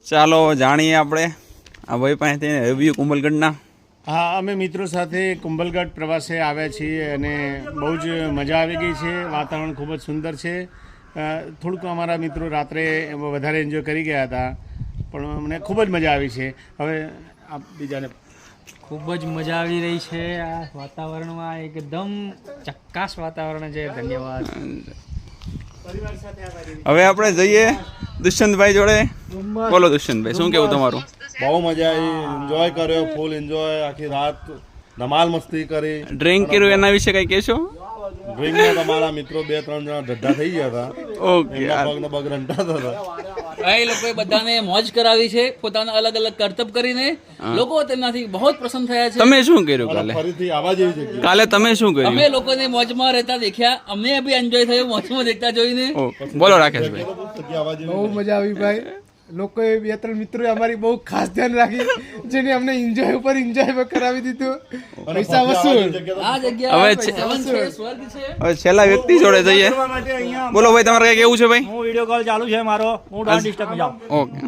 ચાલો જાણીએ આપણે આ ભાઈ પાસેથી રિવ્યુ કુંભલગઢના. હા, અમે મિત્રો સાથે કુંભલગઢ પ્રવાસે આવ્યા છીએ અને બહુ જ મજા આવી ગઈ છે. વાતાવરણ ખૂબ જ સુંદર છે. થોડુંક અમારા મિત્રો રાત્રે વધારે એન્જોય કરી ગયા હતા, પણ અમને ખૂબ જ મજા આવી છે. હવે આપ બીજાને. ખૂબ જ મજા આવી રહી છે આ વાતાવરણમાં, એકદમ ચક્કાસ વાતાવરણ છે. ધન્યવાદ. હવે આપણે જઈએ દુષ્યંતભાઈ જોડે. બોલો દુષ્યંતભાઈ, શું કેવું તમારું? બહુ મજા આવી, એન્જોય કર્યો, ફૂલ એન્જોય. આખી રાત ધમાલ મસ્તી કરી. ડ્રિંક કર્યું એના વિશે કઈ કહેશો? ડ્રિંકમાં તમારા મિત્રો 2-3 જણા ઢઢા થઈ ગયા હતા. ઓકે, એમના પગને પગ રંટાતા હતા. એ લોકોએ બધાને મોજ કરાવી છે, પોતાના અલગ અલગ કરતબ કરીને. લોકો તેનાથી બહુ પ્રસન્ન થયા છે. તમે શું કર્યું કાલે? ફરીથી આવા જેવી જગ્યા. કાલે તમે શું કર્યું? અમે લોકોને મોજમાં રહેતા દેખ્યા, અમને બી એન્જોય થયું મોજમાં દેખતા જોઈને. બોલો રાકેશભાઈ. જગ્યા આવા જેવી. બહુ મજા આવી ભાઈ. લોકોએ 2-3 મિત્રોએ અમારી બહુ ખાસ ધ્યાન રાખી, જેને અમને એન્જોય ઉપર એન્જોય કરાવી દીધું. પૈસા વસૂલ. આ જગ્યા હવે સેવન છે, સ્વર્ગ છે. હવે છેલ્લા વ્યક્તિ જોડે જઈએ. બોલો ભાઈ, તમારે કઈ કેવું છે ભાઈ? હું વિડીયો કોલ ચાલુ છે મારો, હું ડોન્ટ ડિસ્ટર્બ જાઉં. ઓકે.